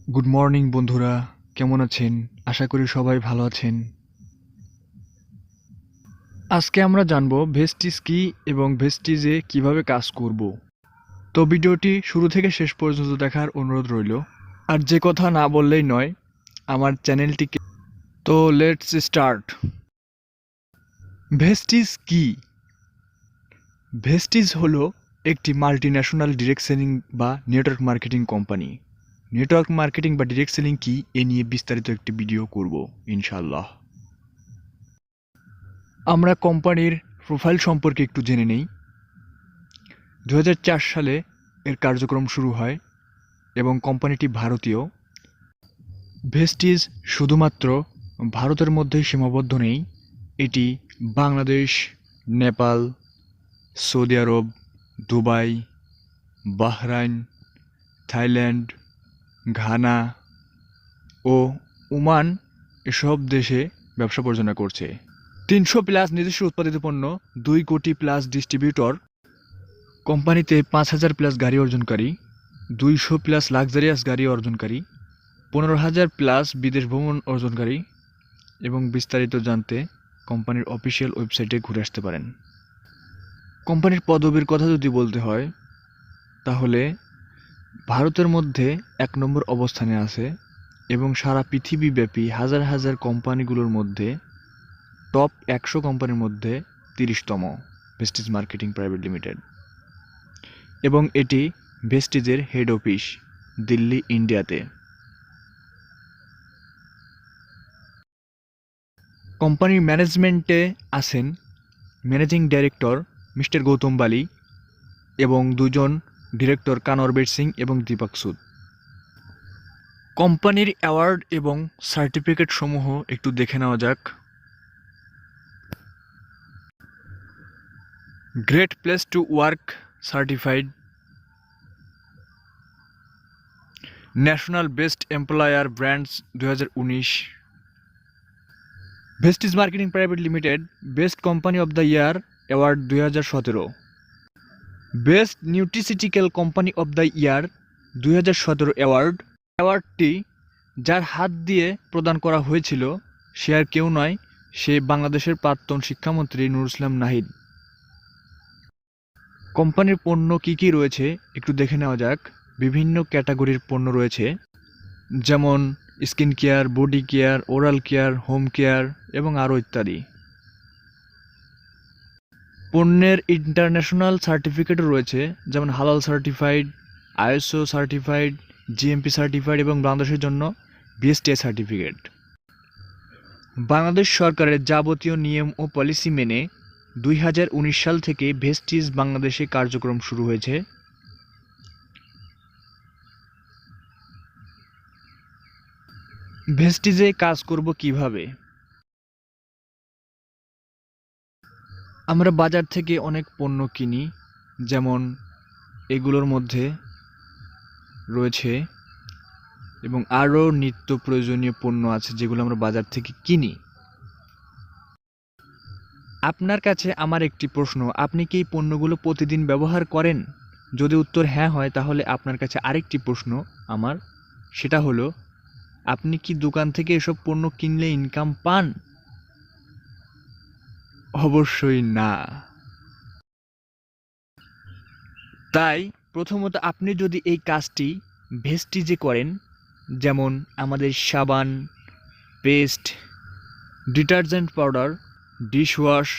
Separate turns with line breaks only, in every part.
Good morning বন্ধুরা, কেমন আছেন? আশা করি সবাই ভালো আছেন। আজকে আমরা জানব ভেস্টিজ কি এবং ভেস্টিজে কিভাবে কাজ করব। তো ভিডিওটি শুরু থেকে শেষ পর্যন্ত দেখার অনুরোধ রইল। আর যে কথা না বললেই নয়, আমার চ্যানেলটিকে। তো লেটস স্টার্ট। ভেস্টিজ কি? ভেস্টিজ হলো একটি মাল্টিন্যাশনাল ডিরেক্ট সেলিং বা network marketing company. Network marketing বা ডিরেক্ট সেলিং কি, এ নিয়ে বিস্তারিত একটি ভিডিও করব ইনশাআল্লাহ। আমরা কোম্পানির প্রোফাইল সম্পর্কে একটু জেনে নেই। 2004 সালে এর কার্যক্রম শুরু হয় এবং কোম্পানিটি ভারতীয়। ভেস্টিজ শুধুমাত্র ভারতের মধ্যেই সীমাবদ্ধ নেই, এটি বাংলাদেশ, নেপাল, সৌদি আরব, দুবাই, বাহরাইন, থাইল্যান্ড, ঘানা ও ওমান এসব দেশে ব্যবসা পরিচালনা করছে। 300+ নিজস্ব উৎপাদিত পণ্য, 2 কোটি+ ডিস্ট্রিবিউটর, কোম্পানিতে 5,000+ গাড়ি অর্জনকারী, 200+ লাক্সারিয়াস গাড়ি অর্জনকারী, 15,000+ বিদেশ ভ্রমণ অর্জনকারী। এবং বিস্তারিত জানতে কোম্পানির অফিসিয়াল ওয়েবসাইটে ঘুরে আসতে পারেন। কোম্পানির পদবীর কথা যদি বলতে হয় তাহলে ভারতের মধ্যে 1 নম্বর অবস্থানে আছে এবং সারা পৃথিবীব্যাপী হাজার হাজার কোম্পানিগুলোর মধ্যে টপ 100 কোম্পানির মধ্যে 30তম ভেস্টিজ মার্কেটিং প্রাইভেট লিমিটেড। এবং এটি ভেস্টিজের হেড অফিস দিল্লি, ইন্ডিয়াতে। কোম্পানির ম্যানেজমেন্টে আছেন ম্যানেজিং ডাইরেক্টর মিস্টার গৌতম বালি এবং 2 জন ডিরেক্টর কানরবীর সিং এবং দীপক সুদ। কোম্পানির অ্যাওয়ার্ড এবং সার্টিফিকেট সমূহ একটু দেখে নেওয়া যাক। Great place to work certified, national best employer brands 2019, Vestige marketing private limited best company of the year award 2017, best nutraceutical company of the year 2017 award. অ্যাওয়ার্ডটি যার হাত দিয়ে প্রদান করা হয়েছিল সে আর কেউ নয়, সে বাংলাদেশের প্রাক্তন শিক্ষামন্ত্রী নুরুল ইসলাম নাহিদ। কোম্পানির পণ্য কী কী রয়েছে একটু দেখে নেওয়া যাক। বিভিন্ন ক্যাটাগরির পণ্য রয়েছে, যেমন skin care, body care, oral care, home care এবং আরও ইত্যাদি। পণ্যের ইন্টারন্যাশনাল সার্টিফিকেটও রয়েছে, যেমন হালাল certified, ISO certified, GMP certified এবং বাংলাদেশের জন্য বিএসটিআই সার্টিফিকেট। বাংলাদেশ সরকারের যাবতীয় নিয়ম ও পলিসি মেনে 2019 সাল থেকে ভেস্টিজ বাংলাদেশে কার্যক্রম শুরু হয়েছে। ভেস্টিজে কাজ করব কিভাবে? আমরা বাজার থেকে অনেক পণ্য কিনি, যেমন এগুলোর মধ্যে রয়েছে এবং আরও নিত্য প্রয়োজনীয় পণ্য আছে যেগুলো আমরা বাজার থেকে কিনি। আপনার কাছে আমার একটি প্রশ্ন, আপনি কি এই পণ্যগুলো প্রতিদিন ব্যবহার করেন? যদি উত্তর হ্যাঁ হয় তাহলে আপনার কাছে আরেকটি প্রশ্ন আমার, সেটা হলো আপনি কি দোকান থেকে এসব পণ্য কিনলে ইনকাম পান? অবশ্যই না। তাই প্রথমত আপনি যদি এই কাজটি ভেস্টিজে করেন, যেমন আমাদের সাবান, পেস্ট, ডিটারজেন্ট পাউডার, ডিশওয়াশ,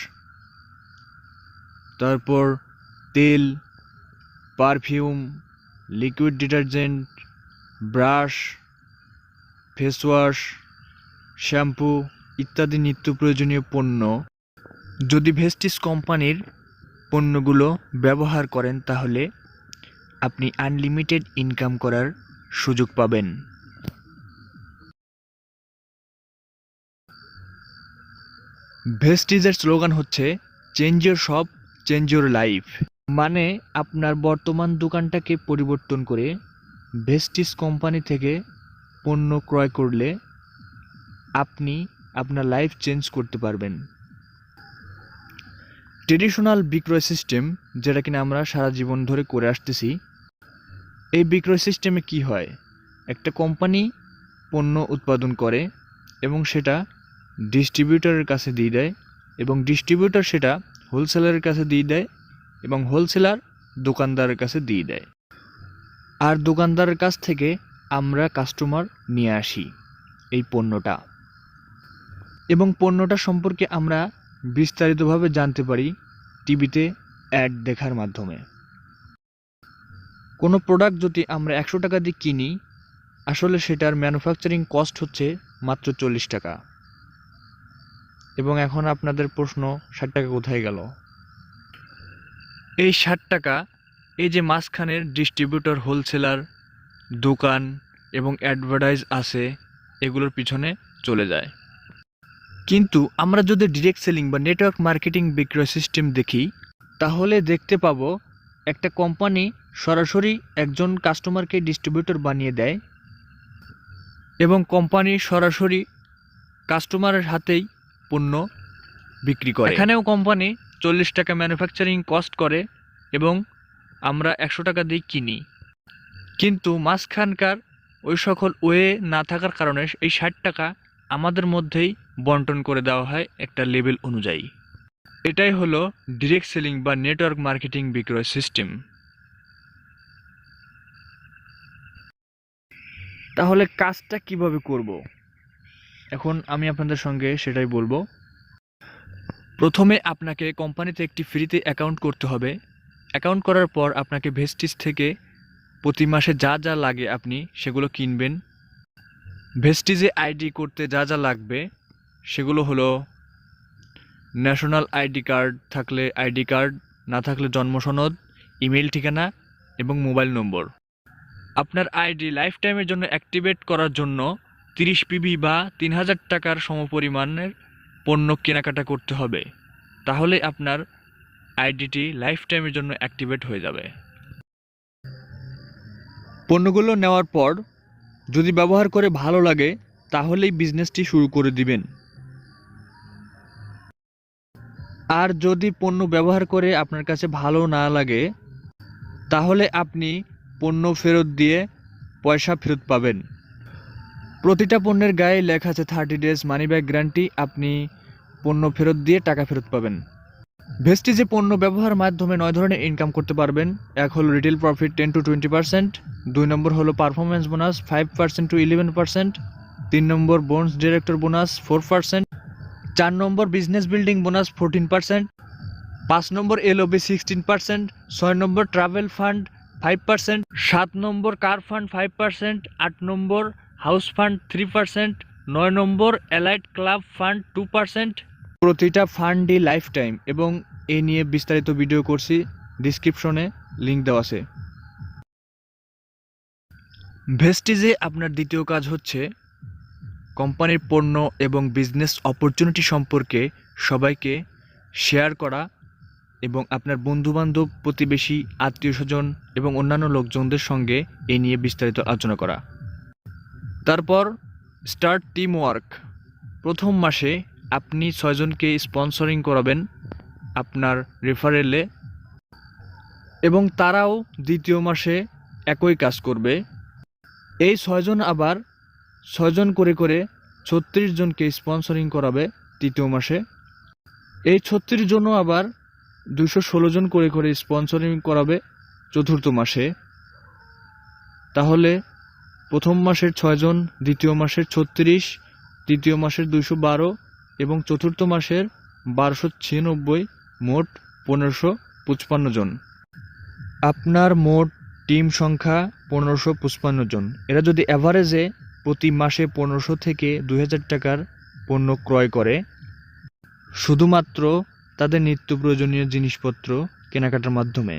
তারপর তেল, perfume, liquid detergent, brush, face wash, shampoo ইত্যাদি নিত্য প্রয়োজনীয় পণ্য যদি ভেস্টিজ কোম্পানির পণ্যগুলো ব্যবহার করেন তাহলে আপনি আনলিমিটেড ইনকাম করার সুযোগ পাবেন। ভেস্টিজের স্লোগান হচ্ছে change your shop, change your life. মানে আপনার বর্তমান দোকানটাকে পরিবর্তন করে ভেস্টিজ কোম্পানি থেকে পণ্য ক্রয় করলে আপনি আপনার লাইফ চেঞ্জ করতে পারবেন। ট্রেডিশনাল বিক্রয় সিস্টেম, যেটা কিনা আমরা সারা জীবন ধরে করে আসতেছি, এই বিক্রয় সিস্টেমে কি হয়, একটা কোম্পানি পণ্য উৎপাদন করে এবং সেটা ডিস্ট্রিবিউটরের কাছে দিয়ে দেয় এবং ডিস্ট্রিবিউটর সেটা হোলসেলারের কাছে দিয়ে দেয় এবং হোলসেলার দোকানদারের কাছে দিয়ে দেয়, আর দোকানদারের কাছ থেকে আমরা কাস্টমার নিয়ে আসি এই পণ্যটা, এবং পণ্যটা সম্পর্কে আমরা বিস্তারিতভাবে জানতে পারি টিভিতে অ্যাড দেখার মাধ্যমে। কোনো প্রোডাক্ট যদি আমরা 100 টাকা দিয়ে কিনি, আসলে সেটার ম্যানুফ্যাকচারিং কস্ট হচ্ছে মাত্র 40 টাকা। এবং এখন আপনাদের প্রশ্ন, 60 টাকা কোথায় গেল? এই 60 টাকা এই যে মাঝখানের ডিস্ট্রিবিউটর, হোলসেলার, দোকান এবং অ্যাডভার্টাইজ আছে, এগুলোর পিছনে চলে যায়। কিন্তু আমরা যদি ডিরেক্ট সেলিং বা নেটওয়ার্ক মার্কেটিং বিক্রয় সিস্টেম দেখি, তাহলে দেখতে পাবো একটা কোম্পানি সরাসরি একজন কাস্টমারকে ডিস্ট্রিবিউটর বানিয়ে দেয় এবং কোম্পানি সরাসরি কাস্টমারের হাতেই পণ্য বিক্রি করে। এখানেও কোম্পানি 40 টাকা ম্যানুফ্যাকচারিং কস্ট করে এবং আমরা 100 টাকা দিয়ে কিনি। কিন্তু মাঝখানকার ওই সকল ওয়ে না থাকার কারণে এই 60 টাকা আমাদের মধ্যেই বন্টন করে দেওয়া হয় একটা লেভেল অনুযায়ী। এটাই হলো ডিরেক্ট সেলিং বা নেটওয়ার্ক মার্কেটিং বিক্রয় সিস্টেম। তাহলে কাজটা কিভাবে করব? এখন আমি আপনাদের সঙ্গে সেটাই বলবো। প্রথমে আপনাকে কোম্পানিতে একটি ফ্রিতে অ্যাকাউন্ট করতে হবে। অ্যাকাউন্ট করার পর আপনাকে ভেস্টিজ থেকে প্রতি মাসে যা যা লাগে আপনি সেগুলো কিনবেন। ভেস্টিজে আইডি করতে যা যা লাগবে সেগুলো হলো ন্যাশনাল আইডি কার্ড থাকলে আইডি কার্ড, না থাকলে জন্ম সনদ, ইমেল ঠিকানা এবং মোবাইল নম্বর। আপনার আইডি লাইফ টাইমের জন্য অ্যাক্টিভেট করার জন্য 30 পিবি বা 3000 টাকার সমপরিমাণের পণ্য কেনাকাটা করতে হবে, তাহলে আপনার আইডিটি লাইফ টাইমের জন্য অ্যাক্টিভেট হয়ে যাবে। পণ্যগুলো নেওয়ার পর যদি ব্যবহার করে ভালো লাগে তাহলেই বিজনেসটি শুরু করে দিবেন। আর যদি পণ্য ব্যবহার করে আপনার কাছে ভালো না লাগে, তাহলে আপনি পণ্য ফেরত দিয়ে পয়সা ফেরত পাবেন। প্রতিটা পণ্যের গায়ে লেখা আছে 30 ডেজ মানি ব্যাক গ্যারান্টি। আপনি পণ্য ফেরত দিয়ে টাকা ফেরত পাবেন। ভেস্টিজে পণ্য ব্যবহারের মাধ্যমে 9 ধরনের ইনকাম করতে পারবেন। এক হলো রিটেল প্রফিট 10 to 20%, 2 নম্বর হলো performance bonus 5% to 11%, 3 number bonus director bonus 4%, 4 number business building bonus 14%, 5 number LOB 16%, 6 number travel fund 5%, 7 number car fund 5%, 8 number house fund 3%, 9 number elite club fund 2%। প্রতিটা ফান্ডই life time এবং এ নিয়ে বিস্তারিত video করছি, ডিসক্রিপশনে link দেওয়া আছে। ভেস্টিজে আপনার দ্বিতীয় কাজ হচ্ছে কোম্পানির পণ্য এবং বিজনেস অপরচুনিটি সম্পর্কে সবাইকে শেয়ার করা এবং আপনার বন্ধুবান্ধব, প্রতিবেশী, আত্মীয়স্বজন এবং অন্যান্য লোকজনদের সঙ্গে এই নিয়ে বিস্তারিত আলোচনা করা। তারপর স্টার্ট টিম ওয়ার্ক। প্রথম মাসে আপনি 6 জনকে স্পন্সরিং করাবেন আপনার রেফারেলে এবং তারাও দ্বিতীয় মাসে একই কাজ করবে। এই 6 জন আবার 6 জন করে করে 36 জনকে স্পন্সরিং করাবে তৃতীয় মাসে। এই 36 জনও আবার 216 জন করে করে স্পন্সরিং করাবে চতুর্থ মাসে। তাহলে প্রথম মাসের 6 জন, দ্বিতীয় মাসের 36, তৃতীয় মাসের 212 এবং চতুর্থ মাসের 1296, মোট 1555 জন। আপনার মোট টিম সংখ্যা 1555 জন। এরা যদি অ্যাভারেজে প্রতি মাসে 1500 থেকে 2000 টাকার পণ্য ক্রয় করে, শুধুমাত্র তাদের নিত্য প্রয়োজনীয় জিনিসপত্র কেনাকাটার মাধ্যমে,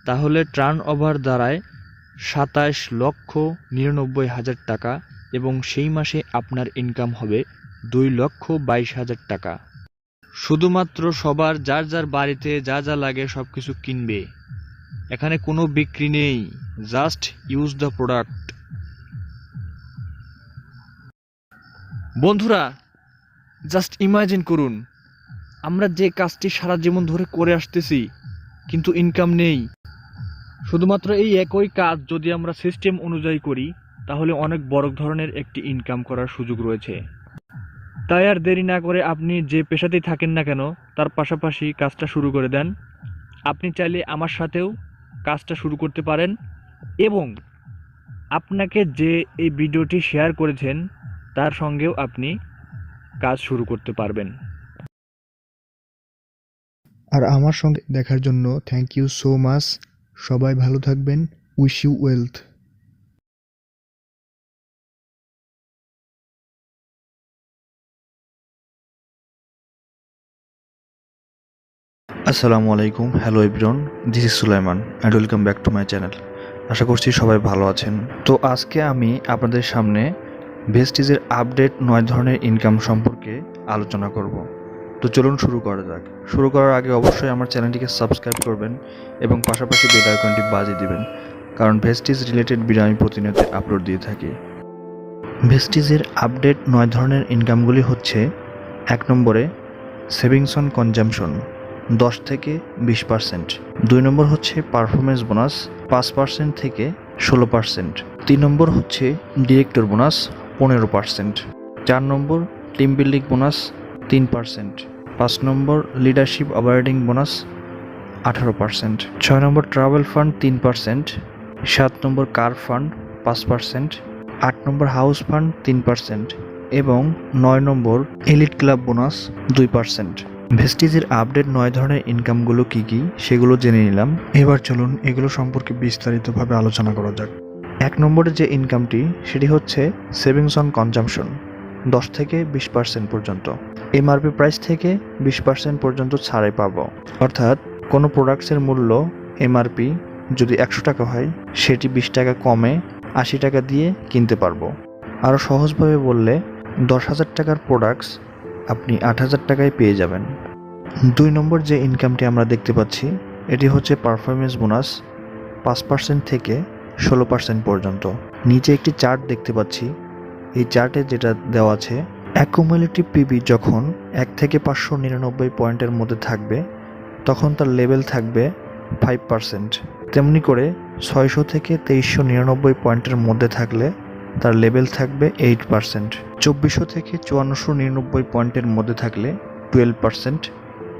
তাহলে টার্ন ওভার দাঁড়ায় 27,99,000 টাকা এবং সেই মাসে আপনার ইনকাম হবে 2,22,000 টাকা। শুধুমাত্র সবার যার যার বাড়িতে যা যা লাগে সব কিছু কিনবে। এখানে কোনো বিক্রি নেই, জাস্ট ইউজ দ্য প্রোডাক্ট। বন্ধুরা, জাস্ট ইমাজিন করুন, আমরা যে কাজটি সারা জীবন ধরে করে আসতেছি কিন্তু ইনকাম নেই। শুধুমাত্র এই একই কাজ যদি আমরা সিস্টেম অনুযায়ী করি তাহলে অনেক বড় ধরনের একটি ইনকাম করার সুযোগ রয়েছে। তাই আর দেরি না করে আপনি যে পেশাতেই থাকেন না কেন তার পাশাপাশি কাজটা শুরু করে দেন। আপনি চাইলে আমার সাথেও কাজটা শুরু করতে পারেন এবং আপনাকে যে এই ভিডিওটি শেয়ার করেছেন তার সঙ্গেও আপনি কাজ শুরু করতে পারবেন।
আর আমার সঙ্গে দেখার জন্য থ্যাংক ইউ সো মাচ। সবাই ভালো থাকবেন। Wish you wealth.
আসসালামু আলাইকুম, hello everyone, this is Sulaiman and welcome back to my channel. আশা করছি সবাই ভালো আছেন। তো আজকে আমি আপনাদের সামনে ভেস্টিজের আপডেট 9 ধরনের ইনকাম সম্পর্কে আলোচনা করব। তো চলুন শুরু করা যাক। শুরু করার আগে অবশ্যই আমার চ্যানেলটিকে সাবস্ক্রাইব করবেন এবং পাশাপাশি বেল আইকনটি বাজিয়ে দিবেন, কারণ ভেস্টিজ রিলেটেড ভিডিও আমি প্রতিনিয়ত আপলোড দিয়ে থাকি। ভেস্টিজের আপডেট 9 ধরনের ইনকামগুলি হচ্ছে: 1 নম্বরে সেভিংস অন কনজাম্পশন 10 থেকে 20%। 2 নম্বর হচ্ছে পারফরমেন্স বোনাস 5% থেকে 16%। 3 নম্বর হচ্ছে ডিরেক্টর বোনাস 15%। 4 নম্বর টিম বিল্ডিং বোনাস 3%। 5 নম্বর leadership operating bonus 18%। 6 number travel fund 3%। 7 number car fund 5%। 8 number house fund 3% এবং 9 নম্বর এলিট ক্লাব বোনাস 2%। ভেস্টিজের আপডেট 9 ধরনের ইনকামগুলো কী কী সেগুলো জেনে নিলাম।
এবার চলুন এগুলো সম্পর্কে বিস্তারিতভাবে আলোচনা করা যাক।
1 নম্বরের যে ইনকামটি সেটি হচ্ছে সেভিংস অন কনজাম্পশন 10 থেকে 20% পর্যন্ত। এমআরপি প্রাইস থেকে 20% পর্যন্ত ছাড়ে পাবো। অর্থাৎ কোনো প্রোডাক্টসের মূল্য এমআরপি যদি 100 টাকা হয়, সেটি 20 টাকা কমে 80 টাকা দিয়ে কিনতে পারবো। আরও সহজভাবে বললে 10,000 টাকার প্রোডাক্টস আপনি 8,000 টাকায় পেয়ে যাবেন। 2 নম্বর যে ইনকামটি আমরা দেখতে পাচ্ছি এটি হচ্ছে পারফরমেন্স বোনাস 5% থেকে 16% পর্যন্ত। নিচে একটি চার্ট দেখতে পাচ্ছি। এই চার্টে যেটা দেওয়া আছে, অ্যাকুমুলেটিভ পিবি যখন 1 থেকে 599 পয়েন্টের মধ্যে থাকবে তখন তার লেভেল থাকবে 5%। তেমনি করে 600 থেকে 2399 পয়েন্টের মধ্যে থাকলে তার লেভেল থাকবে 8%। 2400 থেকে 5499 পয়েন্টের মধ্যে থাকলে 12%।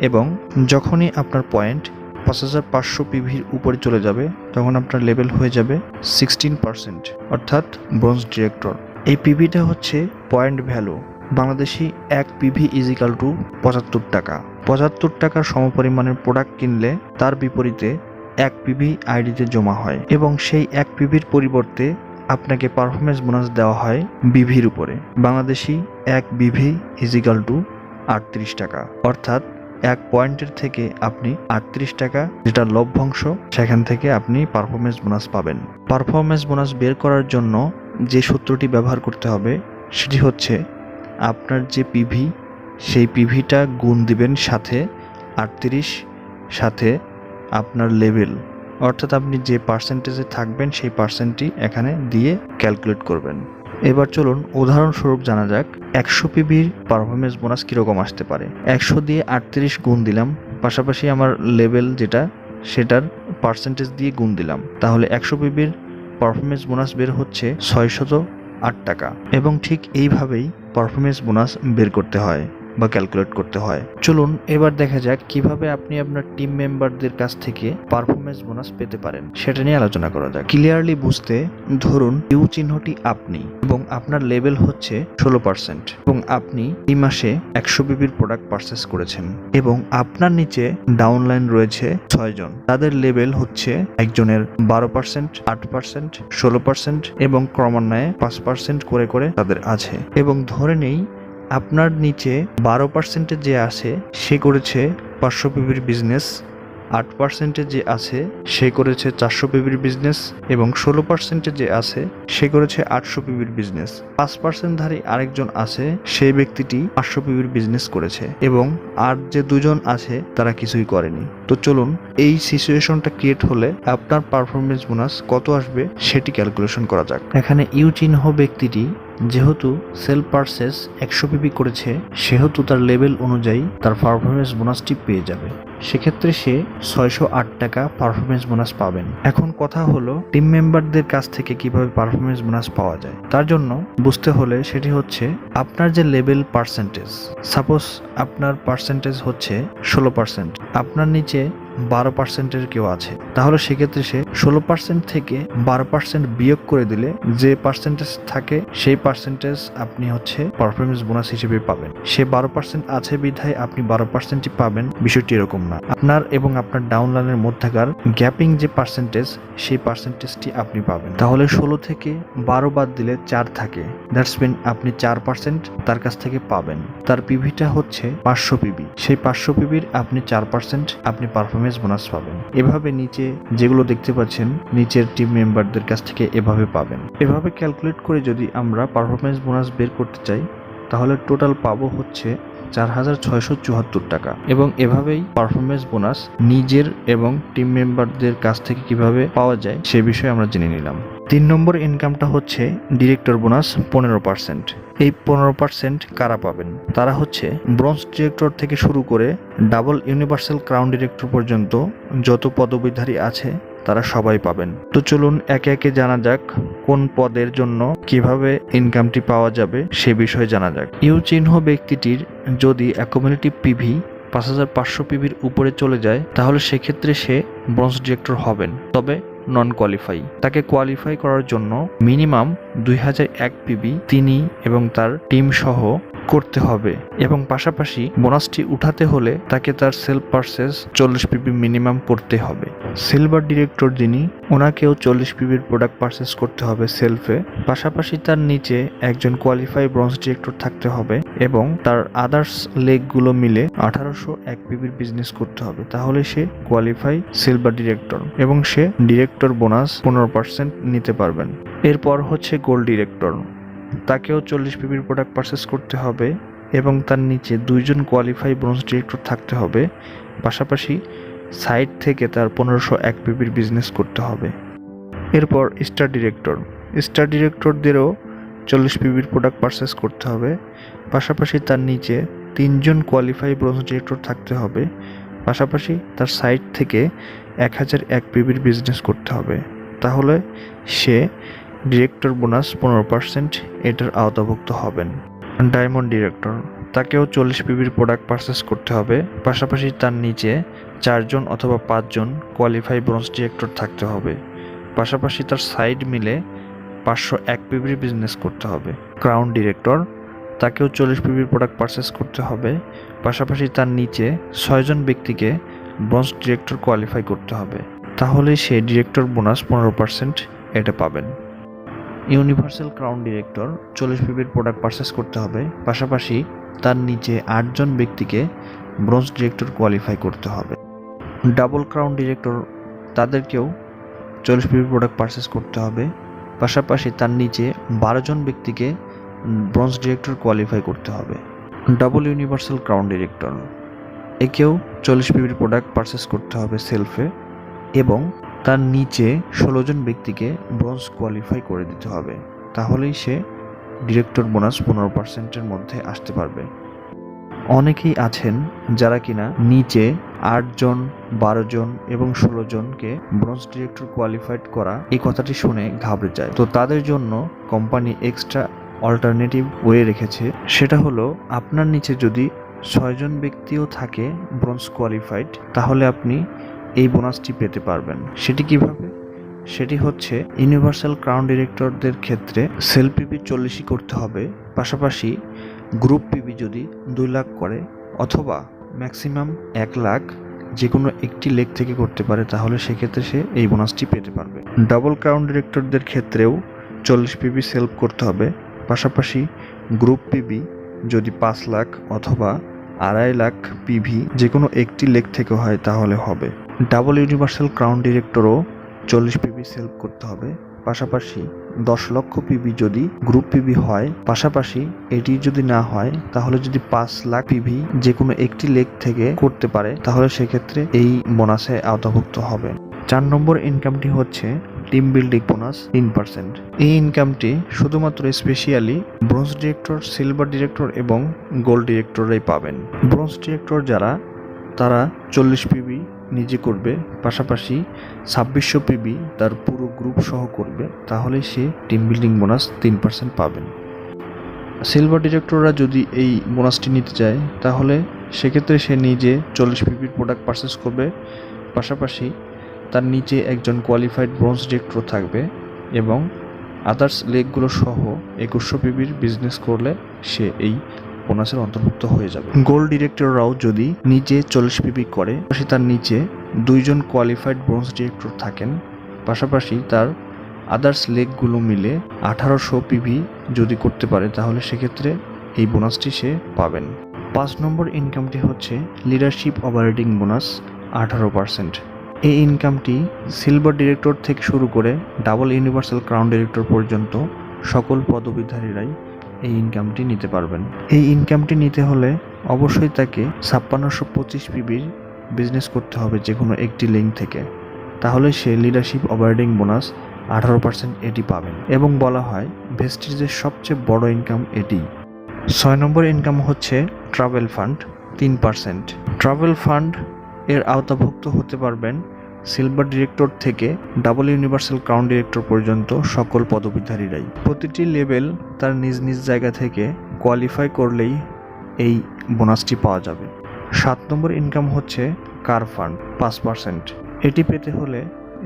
এবং যখনই আপনার পয়েন্ট 5500 পিভির উপরে চলে যাবে তখন আপনার লেভেল হয়ে যাবে 16%, অর্থাৎ ব্রোঞ্জ ডিরেক্টর। এই পিভিটা হচ্ছে point value. Bangladeshi 1 PV equal to 75 টাকা। 75 টাকার সমপরিমাণের প্রোডাক্ট কিনলে তার বিপরীতে 1 পিভি আইডিতে জমা হয় এবং সেই 1 পিভির পরিবর্তে আপনাকে পারফরমেন্স বোনাস দেওয়া হয় বিভির উপরে। বাংলাদেশি 1 বিভি ইজিক্যাল টু 38 টাকা, অর্থাৎ 1 পয়েন্টের থেকে আপনি 38 টাকা, যেটা লভ্যাংশ, সেখান থেকে আপনি পারফরমেন্স বোনাস পাবেন। পারফরমেন্স বোনাস বের করার জন্য যে সূত্রটি ব্যবহার করতে হবে সেটি হচ্ছে আপনার যে পিভি সেই পিভিটা গুণ দিবেন সাথে 38 সাথে আপনার লেভেল, অর্থাৎ আপনি যে পার্সেন্টেজে থাকবেন সেই পার্সেন্টটি এখানে দিয়ে ক্যালকুলেট করবেন। এবার চলুন উদাহরণস্বরূপ জানা যাক 100 পিভির পারফরমেন্স বোনাস কীরকম আসতে পারে। 100 দিয়ে 38 গুণ দিলাম, পাশাপাশি আমার লেভেল যেটা সেটার পার্সেন্টেজ দিয়ে গুণ দিলাম, তাহলে 100 পিভির পারফরমেন্স বোনাস বের হচ্ছে 608 টাকা। এবং ঠিক এইভাবেই পারফরমেন্স বোনাস বের করতে হয় বা ক্যালকুলেট করতে হয়। চলুন এবার দেখা যাক কিভাবে আপনি আপনার টিম মেম্বারদের কাছ থেকে পারফরমেন্স বোনাস পেতে পারেন, সেটা নিয়ে আলোচনা করা যাক। ক্লিয়ারলি বুঝতে ধরুন ইউ চিহ্নটি আপনি এবং আপনার লেভেল হচ্ছে 16% এবং আপনি এই মাসে 100 পিভির প্রোডাক্ট পারচেস করেছেন এবং আপনার নিচে ডাউনলাইন রয়েছে 6 জন। তাদের লেভেল হচ্ছে একজনের 12%, 8%, 16% এবং ক্রমান্বয়ে 5% করে করে তাদের আছে। এবং ধরে নেই আপনার নিচে 12% যে আছে সে করেছে 500 পিভির বিজনেস, 8% যে আছে সে করেছে 400 পিভির বিজনেস এবং 16% যে আছে সে করেছে 800 পিভির বিজনেস। 5% ধারী আরেকজন আছে, সেই ব্যক্তিটি 500 পিভির বিজনেস করেছে এবং আর যে 2 জন আছে তারা কিছুই করেনি। তো চলুন এই সিচুয়েশনটা ক্রিয়েট হলে আপনার পারফরমেন্স বোনাস কত আসবে সেটি ক্যালকুলেশন করা যাক। এখানে ইউ চিহ্ন ব্যক্তিটি যেহেতু সেল পারচেস 100 পিভি করেছে সেহেতু তার লেভেল অনুযায়ী তার পারফরমেন্স বোনাসটি পেয়ে যাবে। সেক্ষেত্রে সে 608 টাকা পারফরমেন্স বোনাস পাবেন। এখন কথা হলো টিম মেম্বারদের কাছ থেকে কিভাবে পারফরমেন্স বোনাস পাওয়া যায়। তার জন্য বুঝতে হলে সেটি হচ্ছে আপনার যে লেভেল পার্সেন্টেজ, সাপোজ আপনার পার্সেন্টেজ হচ্ছে 16%, আপনার নিচে 12%-এর কেউ আছে, তাহলে সেক্ষেত্রে সে 16% থেকে 12% বিয়োগ করে দিলে যে পার্সেন্টেজ থাকে সেই পার্সেন্টেজ আপনি হচ্ছে পারফরমেন্স বোনাস হিসেবে পাবেন। সে 12% আছে বিধায় আপনি 12%ই পাবেন, বিষয়টি এরকম না। আপনার এবং আপনার ডাউনলাইনের মধ্যকার গ্যাপিং যে পার্সেন্টেজ, সেই পার্সেন্টেজটি আপনি পাবেন। তাহলে 16 থেকে 12 বাদ দিলে 4 থাকে, দ্যাটস মিন আপনি 4% তার কাছ থেকে পাবেন। তার পিভিটা হচ্ছে 500 পিভি, সেই 500 পিভির আপনি 4% আপনি পারফরমেন্স বোনাস পাবেন। এভাবে নিচে যেগুলো দেখতে পাচ্ছেন নিচের টিম মেম্বারদের কাছ থেকে এভাবে পাবেন। এভাবে ক্যালকুলেট করে যদি আমরা পারফরমেন্স বোনাস বের করতে চাই তাহলে টোটাল পাবো হচ্ছে 4674 টাকা। এবং এভাবেই পারফরমেন্স বোনাস নিজের এবং টিম মেম্বারদের কাছ থেকে কিভাবে পাওয়া যায় সে বিষয়ে আমরা জেনে নিলাম। 3 নম্বর ইনকামটা হচ্ছে ডিরেক্টর বোনাস 15%। এই 15% কারা পাবেন? তারা হচ্ছে ব্রোঞ্জ ডিরেক্টর থেকে শুরু করে ডাবল ইউনিভার্সাল ক্রাউন ডিরেক্টর পর্যন্ত যত পদবীধারী আছে তারা সবাই পাবেন। তো চলুন একে একে জানা যাক কোন পদের জন্য কিভাবে ইনকামটি পাওয়া যাবে সে বিষয়ে জানা যাক। ইউ চিহ্ন ব্যক্তিটির যদি অ্যাকুমুলেটিভ পিভি 5500 পিভির উপরে চলে যায় তাহলে সেক্ষেত্রে সে ব্রোঞ্জ ডিরেক্টর হবেন, তবে নন কোয়ালিফাই। তাকে কোয়ালিফাই করার জন্য মিনিমাম 2001 পিভি তিনি এবং তার টিম সহ করতে হবে এবং পাশাপাশি বোনাসটি উঠাতে হলে তাকে তার সেলফ পারচেজ 40 পিভি মিনিমাম করতে হবে। সিলভার ডিরেক্টর যিনি, ওনাকেও 40 পিভির প্রোডাক্ট পারচেজ করতে হবে সেলফে। পাশাপাশি তার নিচে একজন কোয়ালিফাই ব্রোঞ্জ ডিরেক্টর থাকতে হবে এবং তার আদার্স লেগগুলো মিলে 1801 পিভির বিজনেস করতে হবে, তাহলে সে কোয়ালিফাই সিলভার ডিরেক্টর এবং সে ডিরেক্টর বোনাস 15% নিতে পারবেন। এরপর হচ্ছে গোল্ড ডিরেক্টর, তাকেও 40 পিভির প্রোডাক্ট পারচেস করতে হবে এবং তার নিচে 2 জন কোয়ালিফাই ব্রোঞ্জ ডিরেক্টর থাকতে হবে। পাশাপাশি সাইড থেকে তার 1501 পিভির বিজনেস করতে হবে। এরপর স্টার ডিরেক্টরদেরও 40 পিভির প্রোডাক্ট পারচেস করতে হবে। পাশাপাশি তার নিচে 3 জন কোয়ালিফাই ব্রোঞ্জ ডিরেক্টর থাকতে হবে। পাশাপাশি তার সাইড থেকে 1001 পিভির বিজনেস করতে হবে, তাহলে সে ডিরেক্টর বোনাস 15% এটার আওতাভুক্ত হবেন। ডায়মন্ড ডিরেক্টর, তাকেও 40 পিভির প্রোডাক্ট পারচেস করতে হবে। পাশাপাশি তার নিচে 4 জন অথবা 5 জন কোয়ালিফাই ব্রোঞ্জ ডিরেক্টর থাকতে হবে। পাশাপাশি তার সাইড মিলে 501 পিভির বিজনেস করতে হবে। ক্রাউন ডিরেক্টর, তাকেও 40 পিভির প্রোডাক্ট পারচেস করতে হবে। পাশাপাশি তার নিচে 6 জন ব্যক্তিকে ব্রোঞ্জ ডিরেক্টর কোয়ালিফাই করতে হবে, তাহলে সে ডিরেক্টর বোনাস 15% এটা পাবেন। ইউনিভার্সাল ক্রাউন ডিরেক্টর 40 পিভির প্রোডাক্ট পারচেস করতে হবে। পাশাপাশি তার নিচে 8 জন ব্যক্তিকে ব্রোঞ্জ ডিরেক্টর কোয়ালিফাই করতে হবে। ডাবল ক্রাউন ডিরেক্টর, তাদেরকেও 40 পিভির প্রোডাক্ট পারচেস করতে হবে। পাশাপাশি তার নিচে 12 জন ব্যক্তিকে ব্রোঞ্জ ডিরেক্টর কোয়ালিফাই করতে হবে। ডাবল ইউনিভার্সাল ক্রাউন ডিরেক্টর, একেও 40 পিভির প্রোডাক্ট পারচেস করতে হবে সেলফে এবং তার নিচে 16 জন ব্যক্তিকে ব্রোঞ্জ কোয়ালিফাই করে দিতে হবে, তাহলেই সে ডিরেক্টর বোনাস 15%-এর মধ্যে আসতে পারবে। অনেকেই আছেন যারা কিনা নিচে 8 জন, 12 জন এবং 16 জনকে ব্রোঞ্জ ডিরেক্টর কোয়ালিফাইড করা এই কথাটি শুনে ঘাবড়ে যায়। তো তাদের জন্য কোম্পানি এক্সট্রা অল্টারনেটিভ ওয়ে রেখেছে, সেটা হলো আপনার নিচে যদি 6 জন ব্যক্তিও থাকে ব্রোঞ্জ কোয়ালিফাইড তাহলে আপনি এই বোনাসটি পেতে পারবেন। সেটি কিভাবে? সেটি হচ্ছে ইউনিভার্সাল ক্রাউন ডিরেক্টরদের ক্ষেত্রে সেলফ পিভি 40ই করতে হবে। পাশাপাশি গ্রুপ পিভি যদি 2 লাখ করে অথবা ম্যাক্সিমাম 1 লাখ যে কোনো একটি লেগ থেকে করতে পারে তাহলে সেক্ষেত্রে সে এই বোনাসটি পেতে পারবে। ডাবল ক্রাউন ডিরেক্টরদের ক্ষেত্রেও 40 পিভি সেলফ করতে হবে। পাশাপাশি গ্রুপ পিভি যদি 5 লাখ অথবা 2.5 লাখ পিভি যে কোনো একটি লেগ থেকে হয় তাহলে হবে। ডাবল ইউনিভার্সাল ক্রাউন ডিরেক্টরও 40 পিভি সেলফ করতে হবে। পাশাপাশি 10 লক্ষ পিভি যদি গ্রুপ পিভি হয়, পাশাপাশি এটি যদি না হয় তাহলে যদি 5 লাখ পিভি যে কোনো একটি লেগ থেকে করতে পারে তাহলে সেক্ষেত্রে এই বোনাসে আওতাভুক্ত হবে। 4 নম্বর ইনকামটি হচ্ছে টিম বিল্ডিং বোনাস 3%। এই ইনকামটি শুধুমাত্র specially bronze director, silver director এবং গোল্ড ডিরেক্টররাই পাবেন। ব্রোঞ্জ ডিরেক্টর যারা তারা 40 পিবি নিজে করবে, পাশাপাশি 2600 পিবি তার পুরো গ্রুপ সহ করবে, তাহলে সে টিম বিল্ডিং বোনাস 3% পাবেন। সিলভার ডিরেক্টররা যদি এই বোনাসটি নিতে চায় তাহলে সেক্ষেত্রে সে নিজে 40 পিবির প্রোডাক্ট পারচেস করবে, পাশাপাশি তার নিচে একজন কোয়ালিফাইড ব্রোঞ্জ ডিরেক্টর থাকবে এবং আদার্স লেগগুলো সহ 2100 পিবির বিজনেস করলে সে এই বোনাসের অন্তর্ভুক্ত হয়ে যাবে। গোল্ড ডিরেক্টররাও যদি নিজে 40 পিবি করে, সে তার নিচে 2জন কোয়ালিফাইড ব্রোঞ্জ ডিরেক্টর থাকেন, পাশাপাশি তার আদার্স লেগগুলো মিলে 1800 পিবি যদি করতে পারে তাহলে সেক্ষেত্রে এই বোনাসটি সে পাবেন। 5 নম্বর ইনকামটি হচ্ছে লিডারশিপ অপারেটিং বোনাস 18%। এই ইনকামটি সিলভার ডিরেক্টর থেকে শুরু করে ডাবল ইউনিভার্সাল ক্রাউন ডিরেক্টর পর্যন্ত সকল পদবীধারীরাই এই ইনকামটি নিতে পারবেন। এই ইনকামটি নিতে হলে অবশ্যই তাকে 5625 পিবির বিজনেস করতে হবে যে কোনো একটি লিঙ্ক থেকে, তাহলে সে লিডারশিপ অপারেটিং বোনাস 18% এটি পাবেন এবং বলা হয় ভেস্টিজের সবচেয়ে বড় ইনকাম এটি। 6 নম্বর ইনকাম হচ্ছে ট্রাভেল ফান্ড 3%। ট্রাভেল ফান্ড এর আওতাভুক্ত হতে পারবেন সিলভার ডিরেক্টর থেকে ডাবল ইউনিভার্সাল ক্রাউন ডিরেক্টর পর্যন্ত সকল পদবীধারীরাই। প্রতিটি লেভেল তার নিজ নিজ জায়গা থেকে কোয়ালিফাই করলেই এই বোনাসটি পাওয়া যাবে। 7 নম্বর ইনকাম হচ্ছে কার ফান্ড 5%। এটি পেতে হলে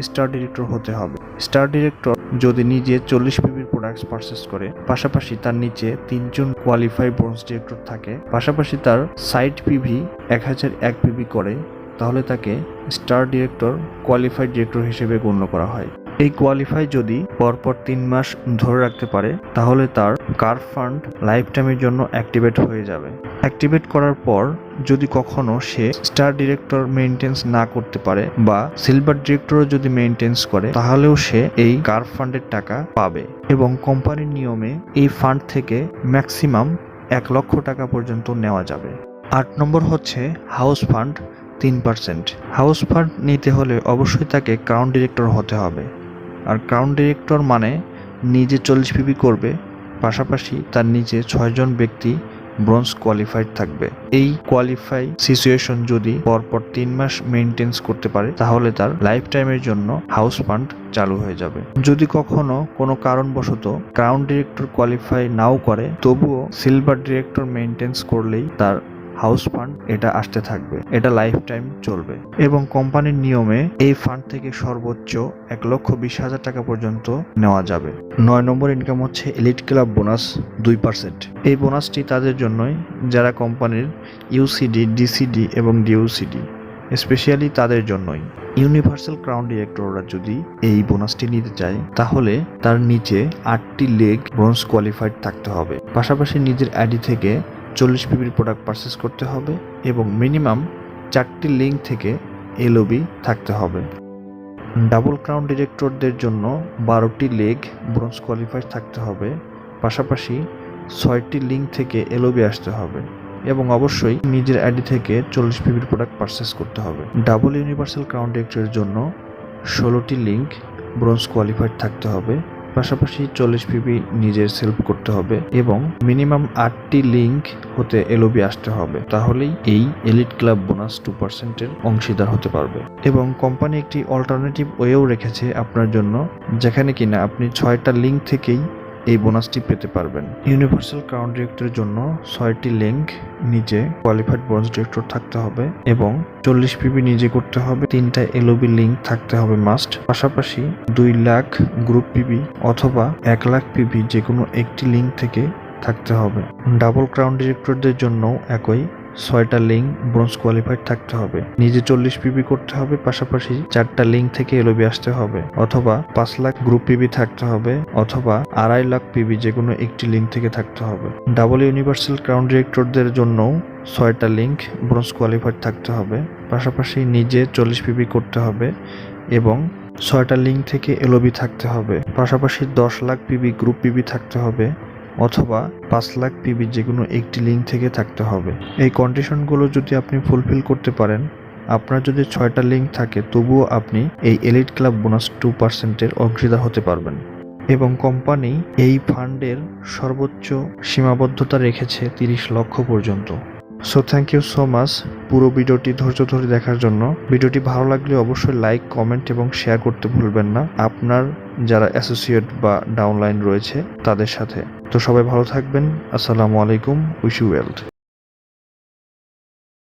স্টার ডিরেক্টর হতে হবে। স্টার ডিরেক্টর যদি নিজে 40 পিবির প্রোডাক্টস পারচেস করে, পাশাপাশি তার নিচে 3জন কোয়ালিফাইড ব্রোঞ্জ ডিরেক্টর থাকে, পাশাপাশি তার সাইড পিভি 1001 পিবি করে, তাহলে তাকে স্টার ডিরেক্টর কোয়ালিফাইড ডিরেক্টর হিসেবে গণ্য করা হয়। এই কোয়ালিফাই যদি পরপর 3 মাস ধরে রাখতে পারে তাহলে তার কার ফান্ড লাইফ টাইমের জন্য অ্যাক্টিভেট হয়ে যাবে। অ্যাক্টিভেট করার পর যদি কখনো সে স্টার ডিরেক্টর মেইনটেন্স না করতে পারে বা সিলভার ডিরেক্টরও যদি মেইনটেন্স করে তাহলেও সে এই কার ফান্ডের টাকা পাবে এবং কোম্পানির নিয়মে এই ফান্ড থেকে ম্যাক্সিমাম 1 লক্ষ টাকা পর্যন্ত নেওয়া যাবে। 8 নম্বর হচ্ছে হাউস ফান্ড 3%। হাউস ফান্ড নিতে হলে অবশ্যই তাকে ক্রাউন ডিরেক্টর হতে হবে, আর ক্রাউন ডিরেক্টর মানে নিজে 40 পিবি করবে, পাশাপাশি তার নিচে 6 জন ব্যক্তি ব্রোঞ্জ কোয়ালিফাইড থাকবে। এই কোয়ালিফাই সিচুয়েশন যদি পরপর 3 মাস মেইনটেন্স করতে পারে তাহলে তার লাইফ টাইমের জন্য হাউস ফান্ড চালু হয়ে যাবে। যদি কখনো কোনো কারণবশত ক্রাউন ডিরেক্টর কোয়ালিফাই নাও করে তবুও সিলভার ডিরেক্টর মেইনটেন্স করলেই তার হাউস ফান্ড এটা আসতে থাকবে, এটা লাইফ টাইম চলবে এবং কোম্পানির নিয়মে এই ফান্ড থেকে সর্বোচ্চ 1,20,000 টাকা পর্যন্ত নেওয়া যাবে। 9 নম্বর ইনকাম হচ্ছে এলিট ক্লাব বোনাস 2%। এই বোনাসটি তাদের জন্যই যারা কোম্পানির ইউসিডি, ডিসিডি এবং ডিউসিডি, স্পেশালি তাদের জন্যই। ইউনিভার্সাল ক্রাউন ডিরেক্টররা যদি এই বোনাসটি নিতে চায় তাহলে তার নিচে 8টি লেগ ব্রোঞ্জ কোয়ালিফাইড থাকতে হবে, পাশাপাশি নিজের আইডি থেকে 40 পিবির প্রোডাক্ট পারচেস করতে হবে এবং মিনিমাম 4টি লিঙ্ক থেকে এলওবি থাকতে হবে। ডাবল ক্রাউন ডিরেক্টরদের জন্য 12টি লেগ ব্রোঞ্জ কোয়ালিফাইড থাকতে হবে, পাশাপাশি 6টি লিঙ্ক থেকে এলওবি আসতে হবে এবং অবশ্যই নিজের আইডি থেকে 40 পিবির প্রোডাক্ট পারচেস করতে হবে। ডাবল ইউনিভার্সাল ক্রাউন ডিরেক্টরের জন্য 16টি লিঙ্ক ব্রোঞ্জ কোয়ালিফাইড থাকতে হবে, পাশাপাশি 40 পিবি নিজের সেলফ করতে হবে এবং মিনিমাম 8টি লিঙ্ক হতে এলওবি আসতে হবে, তাহলেই এই এলিট ক্লাব বোনাস 2%-এর অংশীদার হতে পারবে। এবং কোম্পানি একটি অল্টারনেটিভ ওয়েও রেখেছে আপনার জন্য, যেখানে কিনা আপনি 6টা লিঙ্ক থেকেই এই বোনাসটি পেতে পারবেন। ইউনিভার্সাল ক্রাউন ডিরেক্টরের জন্য 6টি লিঙ্ক নিজে কোয়ালিফাইড ব্রোঞ্জ ডিরেক্টর থাকতে হবে এবং 40 পিবি নিজে করতে হবে, 3টা এলওবি লিঙ্ক থাকতে হবে মাস্ট, পাশাপাশি 2 লাখ গ্রুপ পিবি অথবা 1 লাখ পিবি যে কোনো একটি লিঙ্ক থেকে থাকতে হবে। ডাবল ক্রাউন ডিরেক্টরদের জন্য একই 6টা লিঙ্ক ব্রোঞ্জ কোয়ালিফাইড থাকতে হবে, নিজে 40 পিবি করতে হবে, পাশাপাশি 4টা লিঙ্ক থেকে এলওবি আসতে হবে, অথবা 5 লাখ গ্রুপ পিবি থাকতে হবে, অথবা 2.5 লাখ পিবি যে কোনো একটি লিঙ্ক থেকে থাকতে হবে। ডাবল ইউনিভার্সাল ক্রাউন ডিরেক্টরদের জন্য 6টা লিঙ্ক ব্রোঞ্জ কোয়ালিফাইড থাকতে হবে, পাশাপাশি নিজে 40 পিবি করতে হবে এবং 6টা লিঙ্ক থেকে এলওবি থাকতে হবে, পাশাপাশি 10 লাখ পিবি গ্রুপ পিবি থাকতে হবে, অথবা 5 লাখ পিবি যে কোনো একটি লিঙ্ক থেকে থাকতে হবে। এই কন্ডিশনগুলো যদি আপনি ফুলফিল করতে পারেন, আপনার যদি 6টা লিঙ্ক থাকে তবুও আপনি এই এলিট ক্লাব বোনাস 2%-এর অংশীদার হতে পারবেন। এবং কোম্পানি এই ফান্ডের সর্বোচ্চ সীমাবদ্ধতা রেখেছে 30 লক্ষ পর্যন্ত। So thank you so much পুরো ভিডিওটি ধৈর্য ধরে দেখার জন্য। ভিডিওটি ভালো লাগলে অবশ্যই লাইক, কমেন্ট এবং শেয়ার করতে ভুলবেন না আপনার যারা অ্যাসোসিয়েট বা ডাউনলাইন রয়েছে তাদের সাথে। তো সবাই ভালো থাকবেন। আসসালামু আলাইকুম। Wish you well.